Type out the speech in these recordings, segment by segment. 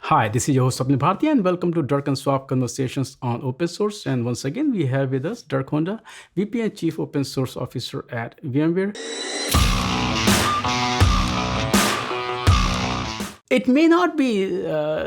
Hi, this is your host Swapnil Bharti, and welcome to Dirk and Swap Conversations on Open Source. And once again, we have with us Dirk Hohndel, VP and Chief Open Source Officer at VMware. It may not be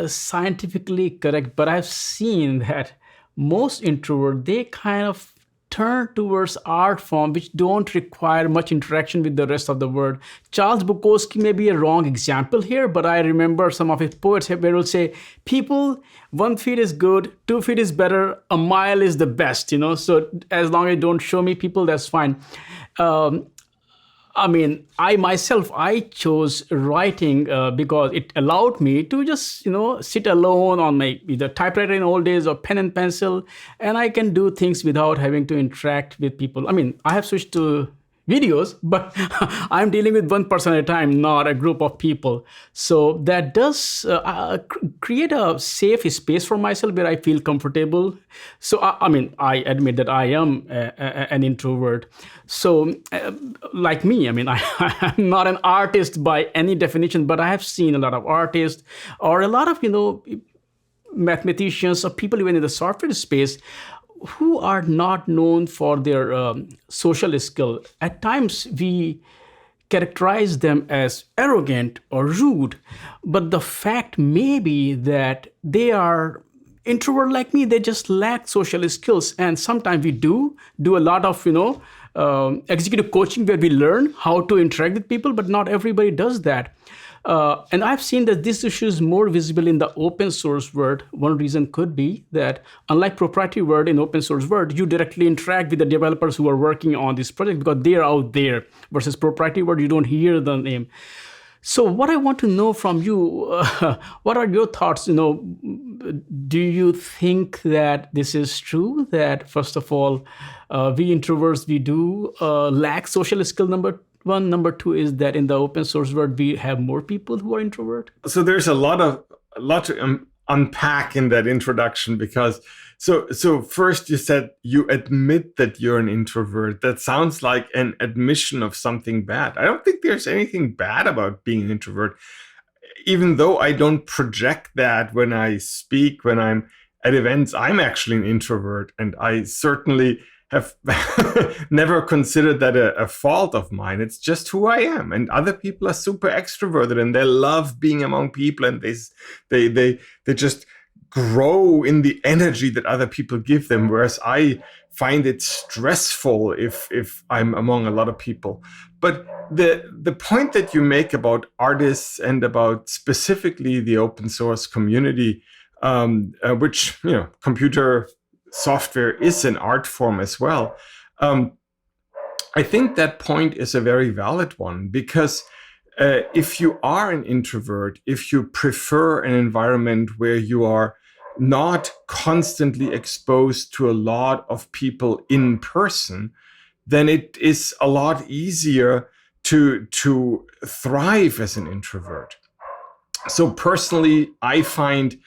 scientifically correct, but I've seen that most introvert, they kind of turn towards art form which don't require much interaction with the rest of the world. Charles Bukowski may be a wrong example here, but I remember some of his poets where will say, people, 1 feet is good, 2 feet is better, a mile is the best, So as long as you don't show me people, that's fine. I chose writing because it allowed me to just, sit alone on my either typewriter in old days or pen and pencil, and I can do things without having to interact with people. I have switched to videos, but I'm dealing with one person at a time, not a group of people. So that does create a safe space for myself where I feel comfortable. So, I admit that I am an introvert. So, like me, I'm not an artist by any definition, but I have seen a lot of artists or a lot of, mathematicians or people even in the software space who are not known for their social skill. At times, we characterize them as arrogant or rude, but the fact may be that they are introvert like me. They just lack social skills, and sometimes we do a lot of executive coaching where we learn how to interact with people, but not everybody does that. And I've seen that this issue is more visible in the open source world. One reason could be that unlike proprietary world, in open source world, you directly interact with the developers who are working on this project because they are out there, versus proprietary world, you don't hear the name. So what I want to know from you, what are your thoughts? Do you think that this is true? That first of all, we introverts, we do lack social skill, number one. Number two is that in the open source world, we have more people who are introvert. So there's a lot to unpack in that introduction, because so first you said you admit that you're an introvert. That sounds like an admission of something bad. I don't think there's anything bad about being an introvert, even though I don't project that when I speak, when I'm at events. I'm actually an introvert, and I certainly have never considered that a fault of mine. It's just who I am. And other people are super extroverted and they love being among people, and they just grow in the energy that other people give them, whereas I find it stressful if I'm among a lot of people. But the point that you make about artists and about specifically the open source community, which, computer software is an art form as well. I think that point is a very valid one, because if you are an introvert, if you prefer an environment where you are not constantly exposed to a lot of people in person, then it is a lot easier to thrive as an introvert. So personally, I find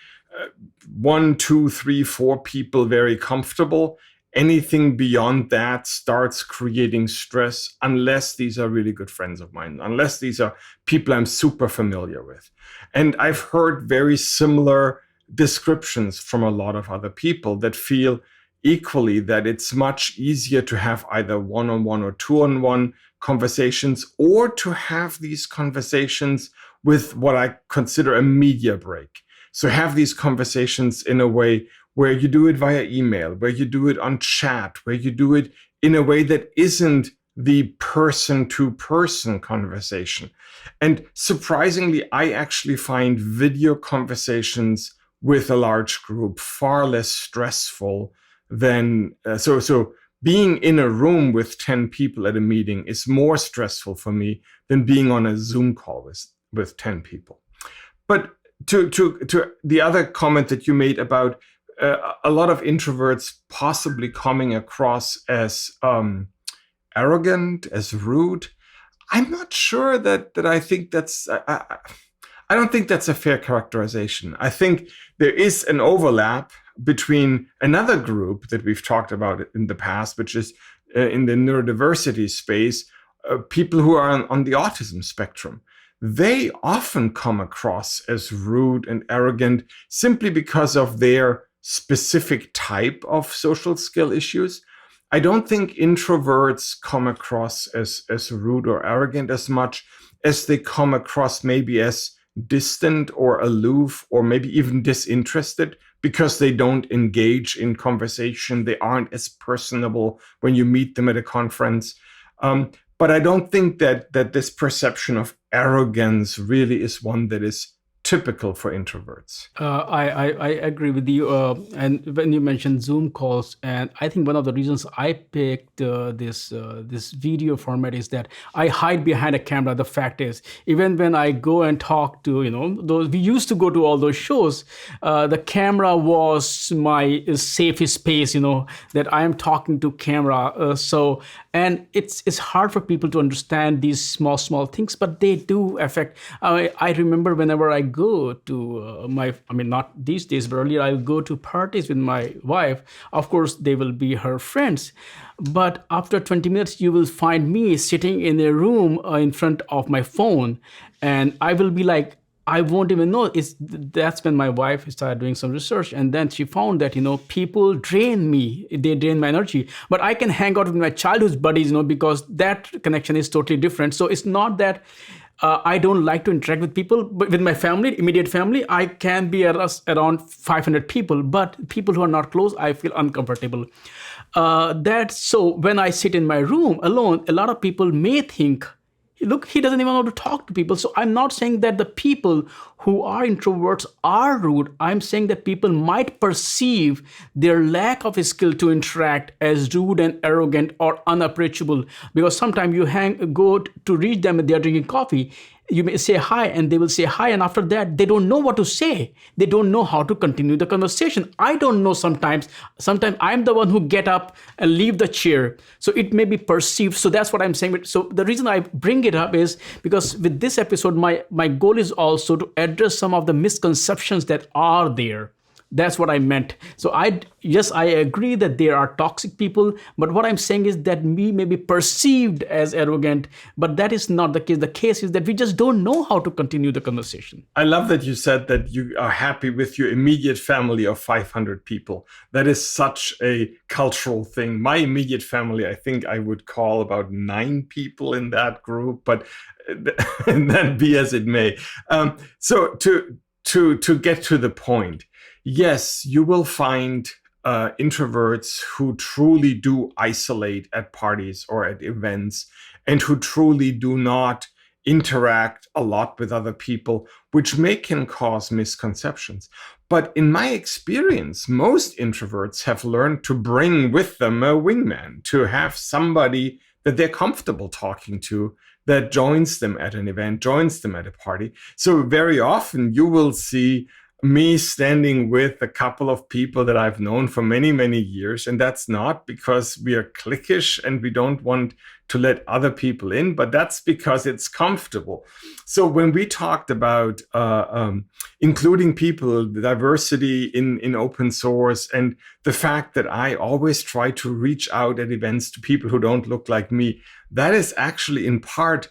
1, 2, 3, 4 people very comfortable. Anything beyond that starts creating stress, unless these are really good friends of mine, unless these are people I'm super familiar with. And I've heard very similar descriptions from a lot of other people that feel equally that it's much easier to have either one-on-one or two-on-one conversations, or to have these conversations with what I consider a media break. So have these conversations in a way where you do it via email, where you do it on chat, where you do it in a way that isn't the person-to-person conversation. And surprisingly, I actually find video conversations with a large group far less stressful than, so being in a room with 10 people at a meeting is more stressful for me than being on a Zoom call with 10 people. But to the other comment that you made about a lot of introverts possibly coming across as arrogant, as rude, I'm not sure that I think that's, I don't think that's a fair characterization. I think there is an overlap between another group that we've talked about in the past, which is in the neurodiversity space, people who are on the autism spectrum. they often come across as rude and arrogant simply because of their specific type of social skill issues. I don't think introverts come across as rude or arrogant as much as they come across maybe as distant or aloof or maybe even disinterested because they don't engage in conversation. They aren't as personable when you meet them at a conference. But I don't think that this perception of arrogance really is one that is typical for introverts. I agree with you. And when you mentioned Zoom calls, and I think one of the reasons I picked this video format is that I hide behind a camera. The fact is, even when I go and talk to those, we used to go to all those shows. The camera was my safe space. That I am talking to camera. And it's hard for people to understand these small things, but they do affect. I remember whenever I go to not these days, but earlier I'll go to parties with my wife. Of course, they will be her friends. But after 20 minutes, you will find me sitting in a room in front of my phone. And I will be like, I won't even know. That's when my wife started doing some research, and then she found that people drain me. They drain my energy. But I can hang out with my childhood buddies, because that connection is totally different. So it's not that I don't like to interact with people, but with my family, immediate family, I can be around 500 people. But people who are not close, I feel uncomfortable. So when I sit in my room alone, a lot of people may think, look, he doesn't even know how to talk to people. So I'm not saying that the people who are introverts are rude. I'm saying that people might perceive their lack of skill to interact as rude and arrogant or unapproachable. Because sometimes you go to reach them and they're drinking coffee. You may say hi and they will say hi, and after that they don't know what to say. They don't know how to continue the conversation. I don't know sometimes I'm the one who get up and leave the chair, so it may be perceived. So that's what I'm saying. So the reason I bring it up is because with this episode, my goal is also to address some of the misconceptions that are there. That's what I meant. So I agree that there are toxic people, but what I'm saying is that we may be perceived as arrogant, but that is not the case. The case is that we just don't know how to continue the conversation. I love that you said that you are happy with your immediate family of 500 people. That is such a cultural thing. My immediate family, I think I would call about 9 people in that group, but that be as it may. So to get to the point, yes, you will find introverts who truly do isolate at parties or at events and who truly do not interact a lot with other people, which can cause misconceptions. But in my experience, most introverts have learned to bring with them a wingman, to have somebody that they're comfortable talking to that joins them at an event, joins them at a party. So very often you will see me standing with a couple of people that I've known for many, many years. And that's not because we are cliquish and we don't want to let other people in, but that's because it's comfortable. So when we talked about including people, the diversity in open source, and the fact that I always try to reach out at events to people who don't look like me, that is actually in part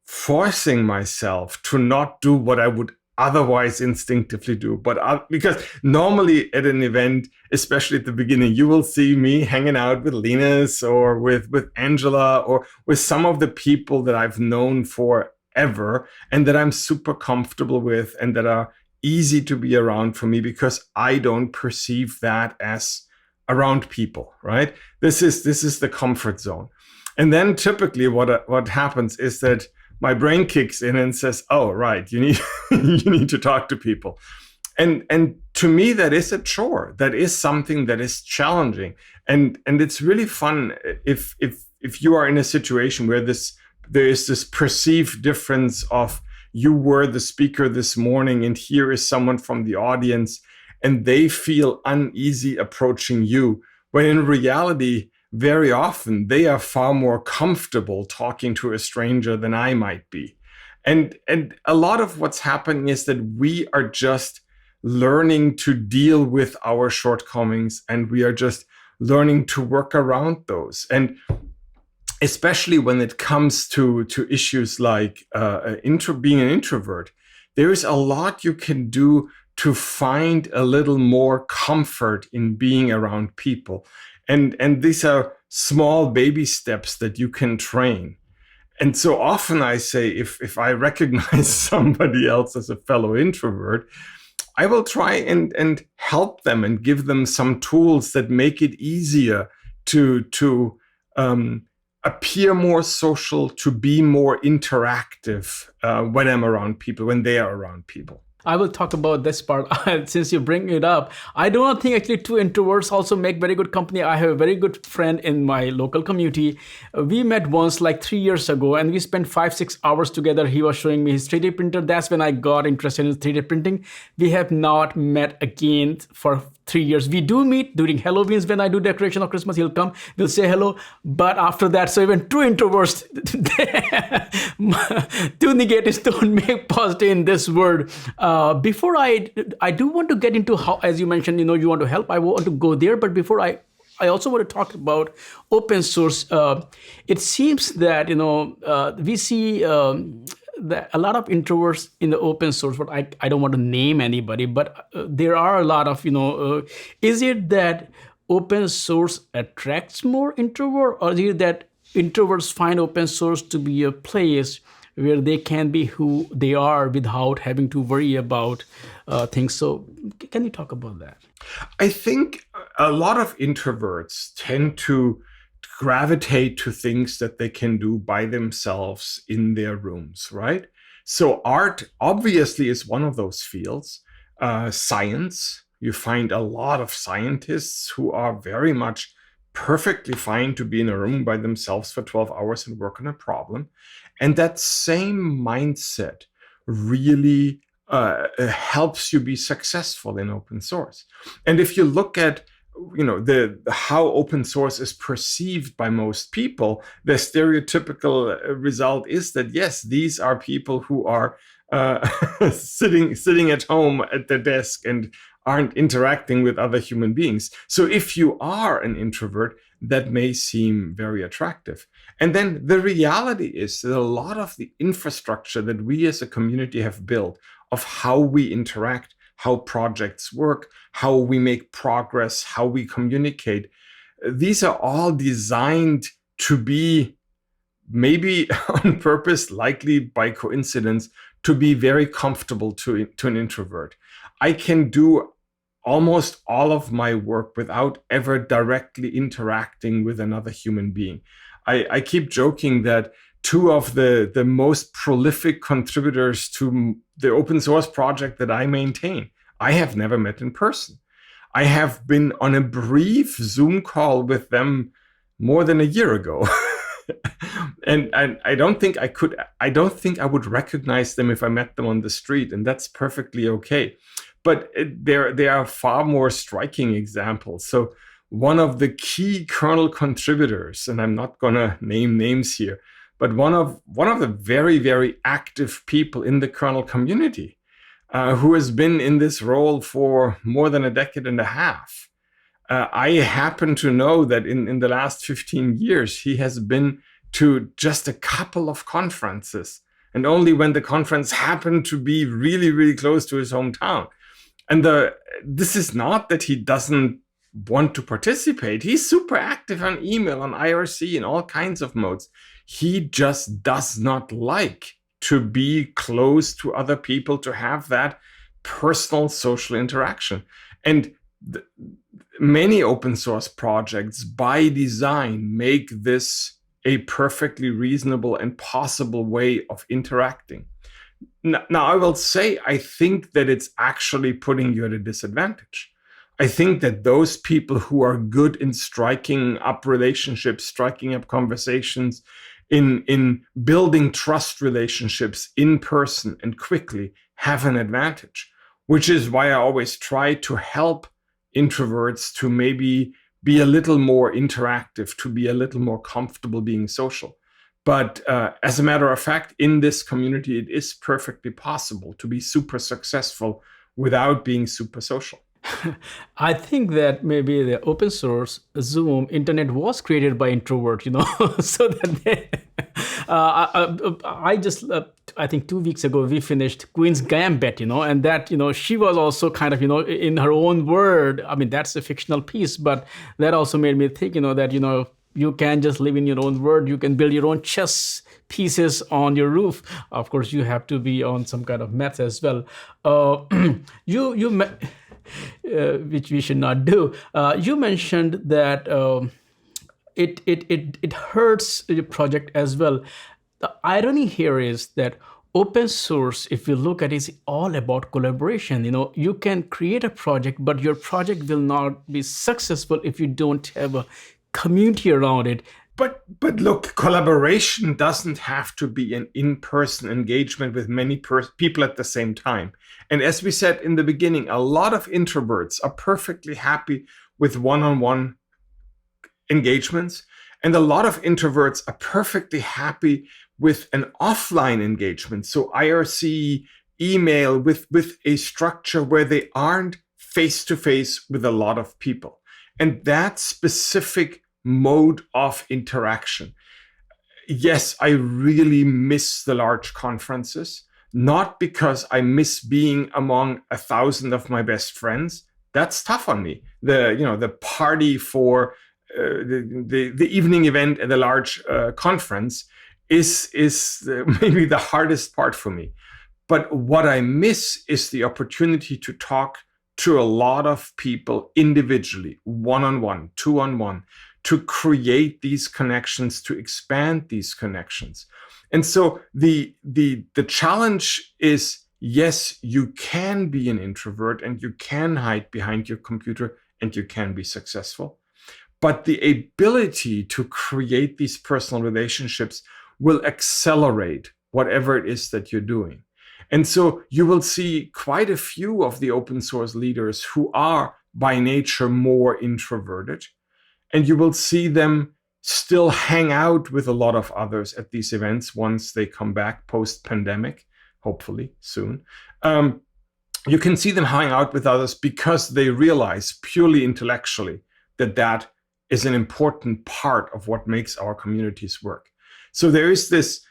forcing myself to not do what I would otherwise instinctively do. But because normally at an event, especially at the beginning, you will see me hanging out with Linus or with Angela or with some of the people that I've known forever and that I'm super comfortable with and that are easy to be around for me because I don't perceive that as around people, right? This is the comfort zone. And then typically what happens is that my brain kicks in and says, "Oh, right, you need you need to talk to people," and to me that is a chore. That is something that is challenging, and it's really fun if you are in a situation where there is this perceived difference of you were the speaker this morning and here is someone from the audience, and they feel uneasy approaching you, when in reality, very often they are far more comfortable talking to a stranger than I might be. And a lot of what's happening is that we are just learning to deal with our shortcomings and we are just learning to work around those. And especially when it comes to issues like being an introvert, there is a lot you can do to find a little more comfort in being around people. And these are small baby steps that you can train. And so often I say, if I recognize somebody else as a fellow introvert, I will try and help them and give them some tools that make it easier to appear more social, to be more interactive when I'm around people, when they are around people. I will talk about this part since you bring it up. I do not think actually two introverts also make very good company. I have a very good friend in my local community. We met once like 3 years ago and we spent 5-6 hours together. He was showing me his 3D printer. That's when I got interested in 3D printing. We have not met again for 3 years. We do meet during Halloweens when I do decoration of Christmas. He'll come, we'll say hello. But after that, so even two introverts, two negatives don't make positive in this world. Before I do want to get into how, as you mentioned, you want to help. I want to go there, but before I also want to talk about open source. It seems that we see that a lot of introverts in the open source, but I don't want to name anybody, but there are a lot of is it that open source attracts more introvert, or is it that introverts find open source to be a place where they can be who they are without having to worry about things? So can you talk about that? I think a lot of introverts tend to gravitate to things that they can do by themselves in their rooms, right? So art obviously is one of those fields. Science, you find a lot of scientists who are very much perfectly fine to be in a room by themselves for 12 hours and work on a problem. And that same mindset really helps you be successful in open source. And if you look at how open source is perceived by most people, the stereotypical result is that yes, these are people who are sitting at home at their desk and aren't interacting with other human beings. So if you are an introvert, that may seem very attractive. And then the reality is that a lot of the infrastructure that we as a community have built of how we interact, how projects work, how we make progress, how we communicate, these are all designed to be, maybe on purpose, likely by coincidence, to be very comfortable to an introvert. I can do almost all of my work without ever directly interacting with another human being. I keep joking that two of the most prolific contributors to the open source project that I maintain, I have never met in person. I have been on a brief Zoom call with them more than a year ago. and I don't think I would recognize them if I met them on the street, and that's perfectly okay. But there are far more striking examples. So one of the key kernel contributors, and I'm not going to name names here, but one of the very, very active people in the kernel community, who has been in this role for more than a decade and a half. I happen to know that in the last 15 years, he has been to just a couple of conferences, and only when the conference happened to be really, really close to his hometown. And this is not that he doesn't want to participate. He's super active on email, on IRC, in all kinds of modes. He just does not like to be close to other people, to have that personal social interaction. And many open source projects by design make this a perfectly reasonable and possible way of interacting. Now, I will say, I think that it's actually putting you at a disadvantage. I think that those people who are good in striking up relationships, striking up conversations, in building trust relationships in person and quickly have an advantage, which is why I always try to help introverts to maybe be a little more interactive, to be a little more comfortable being social. But as a matter of fact, in this community, it is perfectly possible to be super successful without being super social. I think that maybe the open source Zoom internet was created by introvert, so that they, I just, I think 2 weeks ago we finished Queen's Gambit, and that, she was also kind of, in her own word. I mean, that's a fictional piece, but that also made me think, that, you can just live in your own world. You can build your own chess pieces on your roof. Of course, you have to be on some kind of math as well. Which we should not do. You mentioned that it hurts your project as well. The irony here is that open source, if you look at it, is all about collaboration. You can create a project, but your project will not be successful if you don't have a community around it. But look, collaboration doesn't have to be an in-person engagement with many people at the same time. And as we said in the beginning, a lot of introverts are perfectly happy with one-on-one engagements. And a lot of introverts are perfectly happy with an offline engagement. So IRC, email with a structure where they aren't face-to-face with a lot of people. And that specific mode of interaction. Yes, I really miss the large conferences, not because I miss being among 1,000 of my best friends. That's tough on me. The party for the evening event at a large conference is maybe the hardest part for me. But what I miss is the opportunity to talk to a lot of people individually, one-on-one, two-on-one, to create these connections, to expand these connections. And so the challenge is, yes, you can be an introvert and you can hide behind your computer and you can be successful. But the ability to create these personal relationships will accelerate whatever it is that you're doing. And so you will see quite a few of the open source leaders who are by nature more introverted. And you will see them still hang out with a lot of others at these events once they come back post-pandemic, hopefully soon. You can see them hang out with others because they realize purely intellectually that is an important part of what makes our communities work. So there is this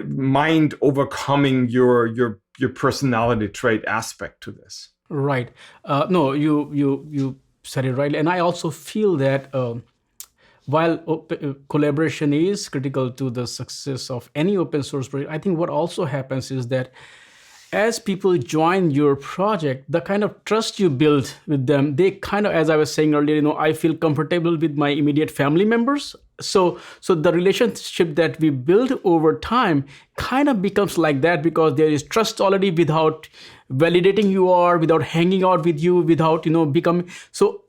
mind overcoming your personality trait aspect to this. Right. No, you said it right. And I also feel that while collaboration is critical to the success of any open source project, I think what also happens is that as people join your project, the kind of trust you build with them, they kind of, as I was saying earlier, I feel comfortable with my immediate family members. So the relationship that we build over time kind of becomes like that because there is trust already without validating you or without hanging out with you, without, becoming. So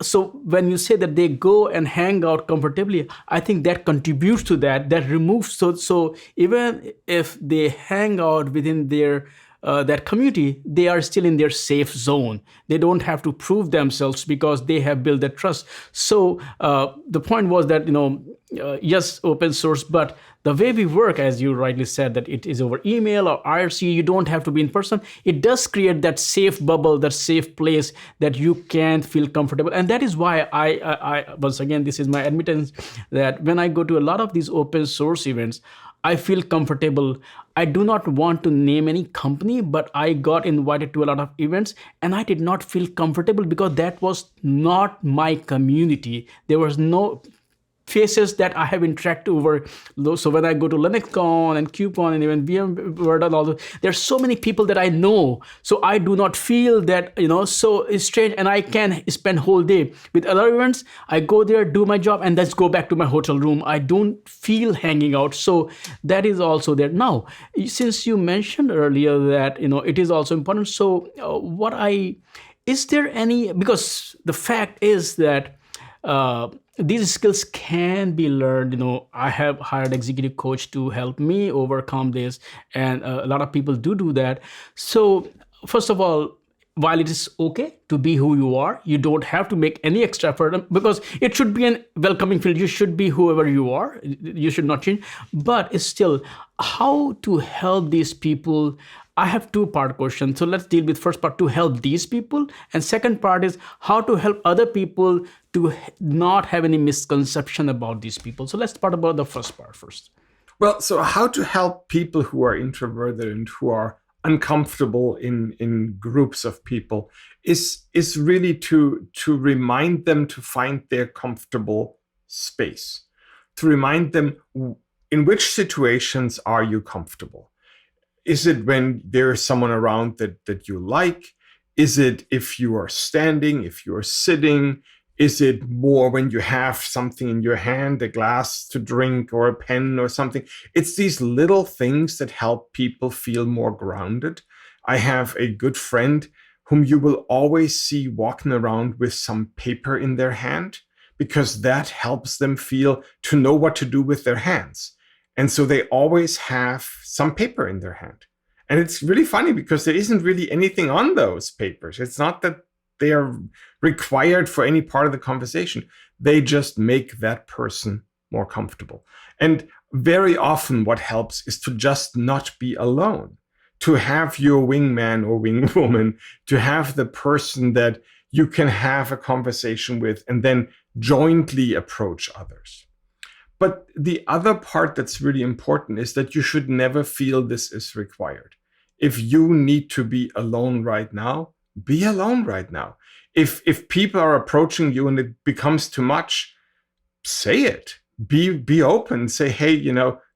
when you say that they go and hang out comfortably, I think that contributes to that removes. So even if they hang out within their that community, they are still in their safe zone. They don't have to prove themselves because they have built that trust. So the point was that, yes, open source, but the way we work, as you rightly said, that it is over email or IRC, you don't have to be in person. It does create that safe bubble, that safe place that you can feel comfortable. And that is why I once again, this is my admittance, that when I go to a lot of these open source events, I feel comfortable. I do not want to name any company, but I got invited to a lot of events and I did not feel comfortable because that was not my community. There was no faces that I have interacted over. So when I go to LinuxCon and KubeCon and even VMware and all those, there's so many people that I know. So I do not feel that, so it's strange, and I can spend whole day. With other events, I go there, do my job, and then go back to my hotel room. I don't feel hanging out. So that is also there. Now, since you mentioned earlier that, it is also important. So is there any, because the fact is that, these skills can be learned. I have hired executive coach to help me overcome this, and a lot of people do that. So first of all, while it is okay to be who you are, you don't have to make any extra effort because it should be an welcoming field. You should be whoever you are. You should not change. But it's still how to help these people I have two-part question. So let's deal with first part to help these people, and second part is how to help other people to not have any misconception about these people. So let's start about the first part first. Well, so how to help people who are introverted and who are uncomfortable in groups of people is really to remind them to find their comfortable space, to remind them in which situations are you comfortable. Is it when there is someone around that you like? Is it if you are standing, if you are sitting? Is it more when you have something in your hand, a glass to drink or a pen or something? It's these little things that help people feel more grounded. I have a good friend whom you will always see walking around with some paper in their hand, because that helps them feel to know what to do with their hands. And so they always have some paper in their hand. And it's really funny because there isn't really anything on those papers. It's not that they are required for any part of the conversation. They just make that person more comfortable. And very often what helps is to just not be alone, to have your wingman or wingwoman, to have the person that you can have a conversation with and then jointly approach others. But the other part that's really important is that you should never feel this is required. If you need to be alone right now, be alone right now. If people are approaching you and it becomes too much, say it. Be open. Say, hey,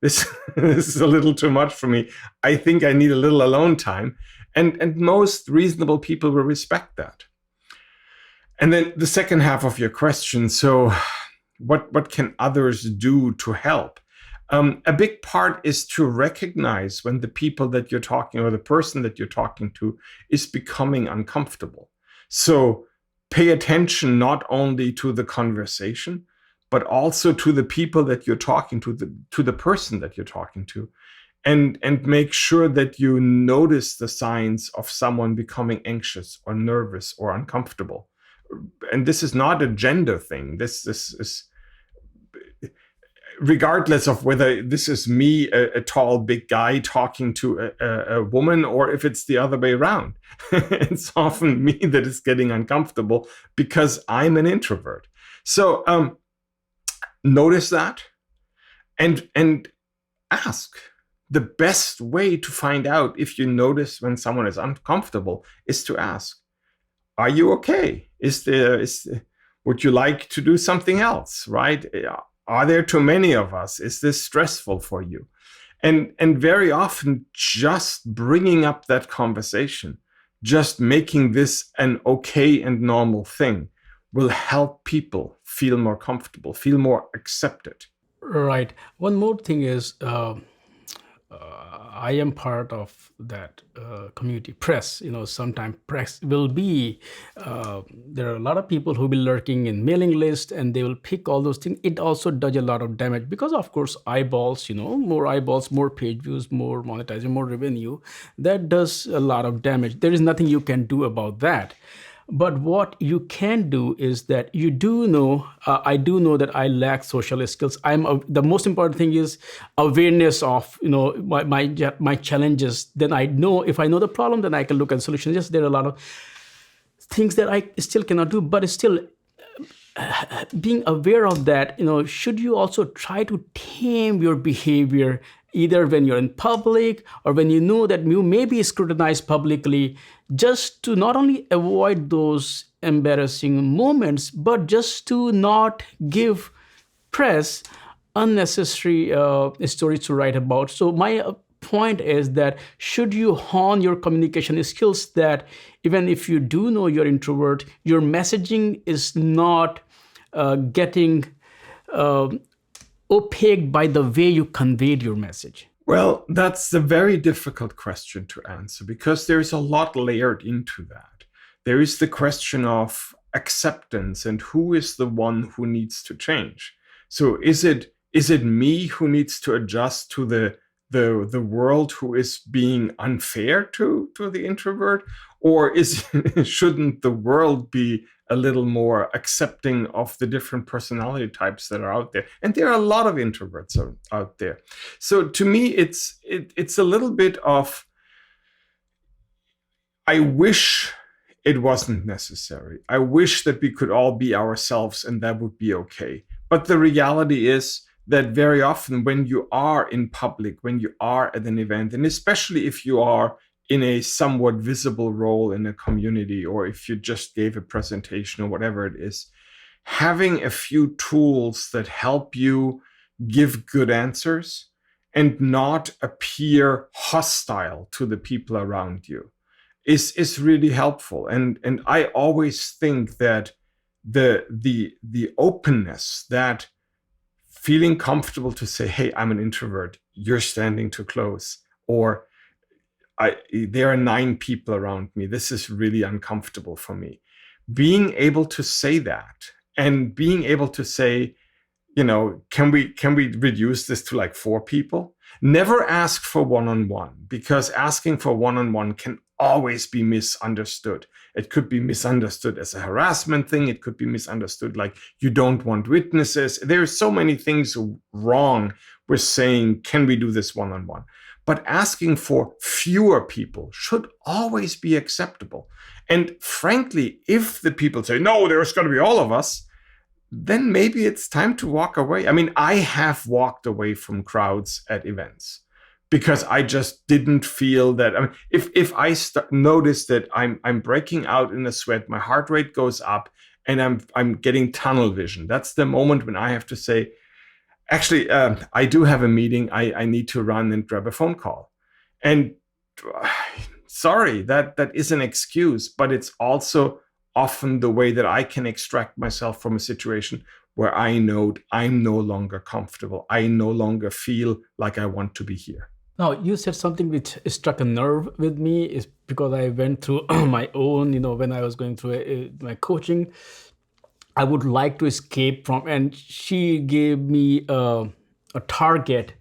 this this is a little too much for me. I think I need a little alone time. And most reasonable people will respect that. And then the second half of your question. So what can others do to help? A big part is to recognize when the people that you're talking or the person that you're talking to is becoming uncomfortable. So pay attention not only to the conversation, but also to the people that you're talking to the person that you're talking to, and make sure that you notice the signs of someone becoming anxious or nervous or uncomfortable. And this is not a gender thing. This is regardless of whether this is me, a tall, big guy talking to a woman, or if it's the other way around. It's often me that is getting uncomfortable because I'm an introvert. So notice that and ask. The best way to find out if you notice when someone is uncomfortable is to ask, are you okay? Would you like to do something else, right? Are there too many of us? Is this stressful for you? And very often just bringing up that conversation, just making this an okay and normal thing will help people feel more comfortable, feel more accepted. Right. One more thing is, I am part of that community press. Sometimes press will be, there are a lot of people who will be lurking in mailing list and they will pick all those things. It also does a lot of damage because, of course, eyeballs, more eyeballs, more page views, more monetization, more revenue. That does a lot of damage. There is nothing you can do about that. But what you can do is that you do know, I do know that I lack social skills. The most important thing is awareness of, my challenges. Then I know, if I know the problem, then I can look at solutions. Yes, there are a lot of things that I still cannot do, but still being aware of that, should you also try to tame your behavior, either when you're in public or when you know that you may be scrutinized publicly, just to not only avoid those embarrassing moments, but just to not give press unnecessary stories to write about. So my point is that should you hone your communication skills, that even if you do know you're introvert, your messaging is not getting opaque by the way you conveyed your message? Well, that's a very difficult question to answer because there's a lot layered into that. There is the question of acceptance and who is the one who needs to change. So is it me who needs to adjust to the world who is being unfair to the introvert? Or shouldn't the world be a little more accepting of the different personality types that are out there? And there are a lot of introverts out there. So to me, it's a little bit of I wish it wasn't necessary. I wish that we could all be ourselves and that would be okay. But the reality is that very often when you are in public, when you are at an event, and especially if you are in a somewhat visible role in a community, or if you just gave a presentation or whatever it is, having a few tools that help you give good answers and not appear hostile to the people around you is really helpful. And I always think that the openness, that feeling comfortable to say, hey, I'm an introvert, you're standing too close, or there are 9 people around me, this is really uncomfortable for me. Being able to say that, and being able to say, can we reduce this to like 4 people? Never ask for one-on-one, because asking for one-on-one can always be misunderstood. It could be misunderstood as a harassment thing. It could be misunderstood like you don't want witnesses. There are so many things wrong with saying, can we do this one-on-one? But asking for fewer people should always be acceptable. And frankly, if the people say, no, there's got to be all of us, then maybe it's time to walk away. I mean, I have walked away from crowds at events because I just didn't feel that. I mean, if I notice that I'm breaking out in a sweat, my heart rate goes up, and I'm getting tunnel vision, that's the moment when I have to say, actually, I do have a meeting. I need to run and grab a phone call. And sorry, that is an excuse, but it's also often the way that I can extract myself from a situation where I know I'm no longer comfortable. I no longer feel like I want to be here. Now, you said something which struck a nerve with me, is because I went through my own, when I was going through my coaching, I would like to escape from, and she gave me a target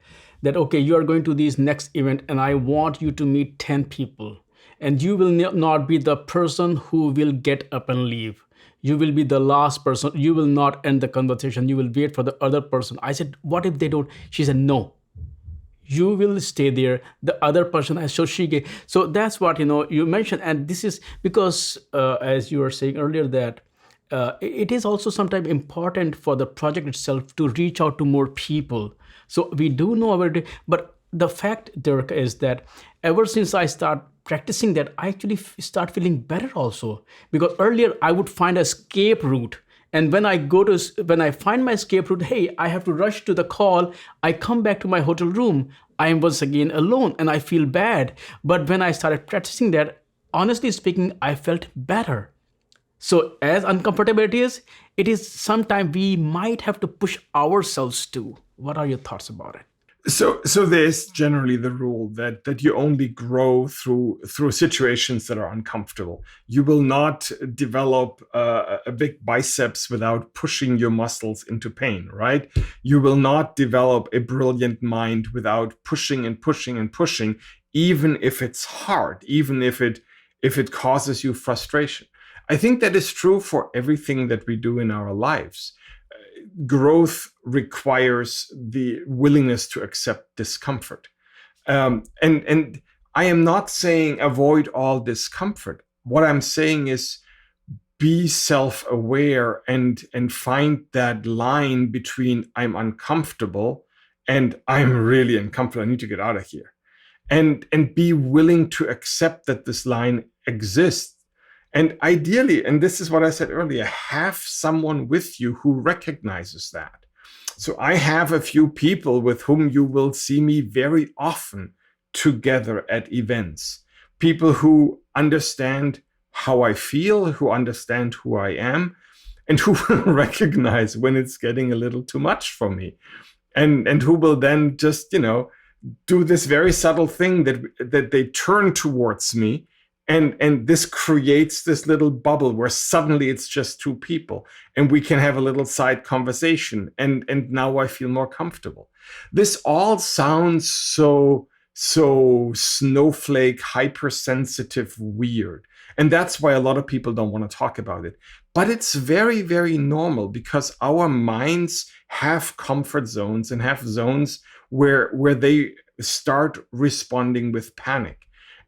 that, okay, you are going to this next event and I want you to meet 10 people. And you will not be the person who will get up and leave. You will be the last person. You will not end the conversation. You will wait for the other person. I said, what if they don't? She said, no. You will stay there. The other person, so that's what, you mentioned. And this is because, as you were saying earlier, that it is also sometimes important for the project itself to reach out to more people. So we do know about it. But the fact, Dirk, is that ever since I start practicing that, I actually start feeling better also. Because earlier I would find an escape route. And when I find my escape route, hey, I have to rush to the call. I come back to my hotel room. I am once again alone and I feel bad. But when I started practicing that, honestly speaking, I felt better. So as uncomfortable it is sometimes we might have to push ourselves too. What are your thoughts about it? So there's generally the rule that you only grow through situations that are uncomfortable. You will not develop a big biceps without pushing your muscles into pain, right? You will not develop a brilliant mind without pushing and pushing and pushing, even if it's hard, even if it causes you frustration. I think that is true for everything that we do in our lives. Growth requires the willingness to accept discomfort. And I am not saying avoid all discomfort. What I'm saying is be self-aware and find that line between I'm uncomfortable and I'm really uncomfortable. I need to get out of here. And be willing to accept that this line exists. And ideally, and this is what I said earlier, have someone with you who recognizes that. So I have a few people with whom you will see me very often together at events. People who understand how I feel, who understand who I am, and who will recognize when it's getting a little too much for me. And who will then just, do this very subtle thing that they turn towards me. And this creates this little bubble where suddenly it's just 2 people and we can have a little side conversation. And now I feel more comfortable. This all sounds so snowflake, hypersensitive, weird. And that's why a lot of people don't want to talk about it. But it's very, very normal because our minds have comfort zones and have zones where they start responding with panic.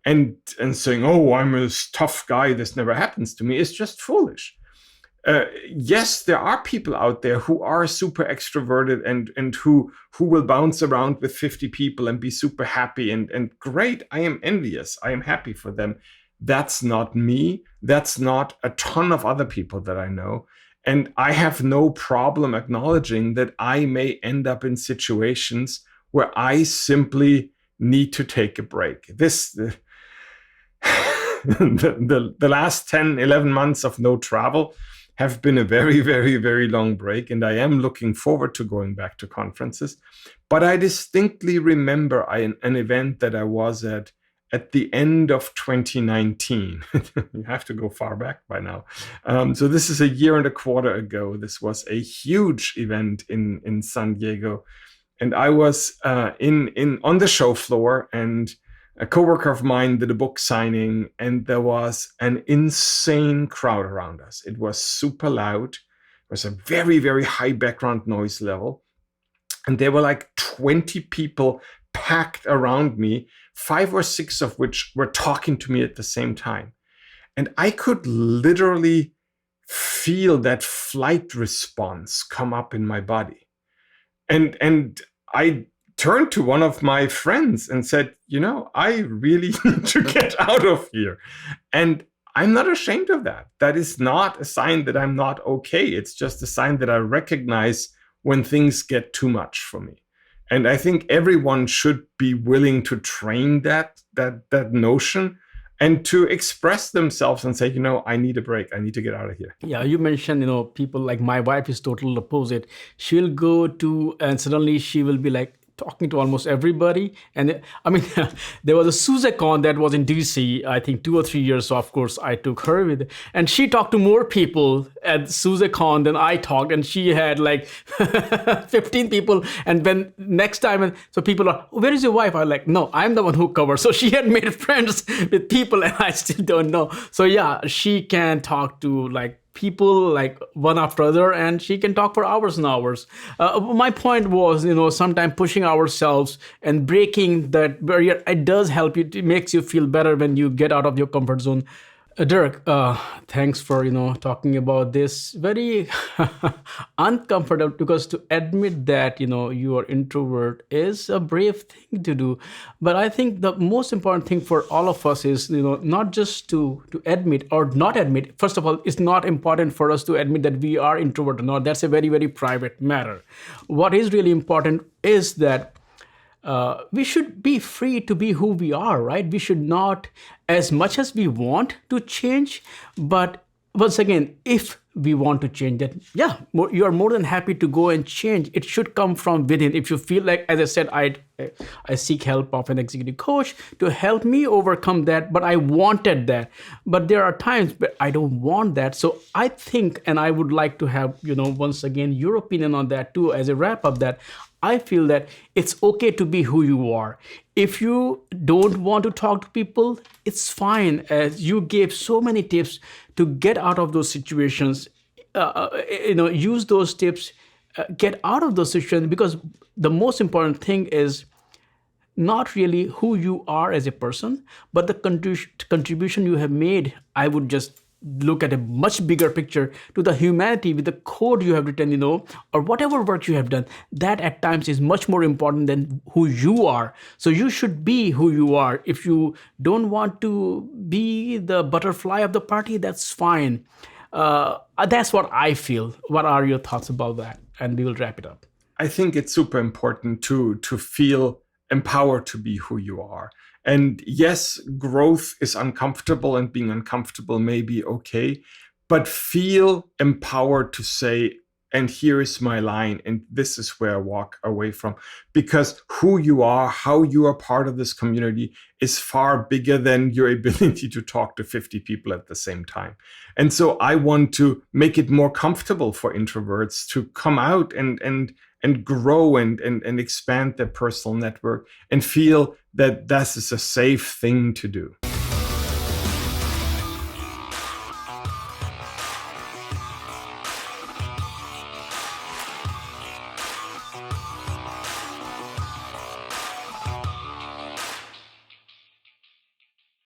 and saying, oh, I'm a tough guy, this never happens to me, is just foolish. Yes, there are people out there who are super extroverted and who will bounce around with 50 people and be super happy and great. I am envious. I am happy for them. That's not me. That's not a ton of other people that I know. And I have no problem acknowledging that I may end up in situations where I simply need to take a break. The last 10, 11 months of no travel have been a very, very, very long break. And I am looking forward to going back to conferences. But I distinctly remember an event that I was at the end of 2019. You have to go far back by now. So this is a year and a quarter ago. This was a huge event in San Diego. And I was on the show floor, and a coworker of mine did a book signing, and there was an insane crowd around us. It was super loud. It was a very, very high background noise level. And there were like 20 people packed around me, 5 or 6 of which were talking to me at the same time. And I could literally feel that flight response come up in my body. And I turned to one of my friends and said, I really need to get out of here. And I'm not ashamed of that. That is not a sign that I'm not okay. It's just a sign that I recognize when things get too much for me. And I think everyone should be willing to train that notion and to express themselves and say, I need a break. I need to get out of here. Yeah, you mentioned, people like my wife is total opposite. She'll go to, and suddenly she will be like talking to almost everybody. And I mean, there was a SUSECon that was in DC, I think 2 or 3 years. So of course I took her with, and she talked to more people at SUSECon than I talked. And she had like 15 people. And then next time, and so people are, where is your wife? I'm like, no, I'm the one who covers. So she had made friends with people and I still don't know. So yeah, she can talk to like people like one after other, and she can talk for hours and hours. My point was, sometimes pushing ourselves and breaking that barrier, it does help you. It makes you feel better when you get out of your comfort zone. Dirk, thanks for talking about this very uncomfortable, because to admit that you are introvert is a brave thing to do. But I think the most important thing for all of us is not just to admit or not admit. First of all, it's not important for us to admit that we are introvert or not. That's a very, very private matter. What is really important is that we should be free to be who we are, right? We should not, as much as we want to change, but once again, if we want to change that, you are more than happy to go and change. It should come from within. If you feel like, as I said, I seek help of an executive coach to help me overcome that, but I wanted that. But there are times where I don't want that. So I think, and I would like to have, once again, your opinion on that too, as a wrap up, that I feel that it's okay to be who you are. If you don't want to talk to people, it's fine. As you gave so many tips to get out of those situations, use those tips, get out of those situations, because the most important thing is not really who you are as a person, but the contribution you have made. I would just look at a much bigger picture to the humanity with the code you have written, or whatever work you have done. That at times is much more important than who you are. So you should be who you are. If you don't want to be the butterfly of the party, that's fine. That's what I feel. What are your thoughts about that? And we will wrap it up. I think it's super important to feel empowered to be who you are. And yes, growth is uncomfortable, and being uncomfortable may be okay, but feel empowered to say, and here is my line, and this is where I walk away from. Because who you are, how you are part of this community is far bigger than your ability to talk to 50 people at the same time. And so I want to make it more comfortable for introverts to come out and grow and expand their personal network and feel that this is a safe thing to do.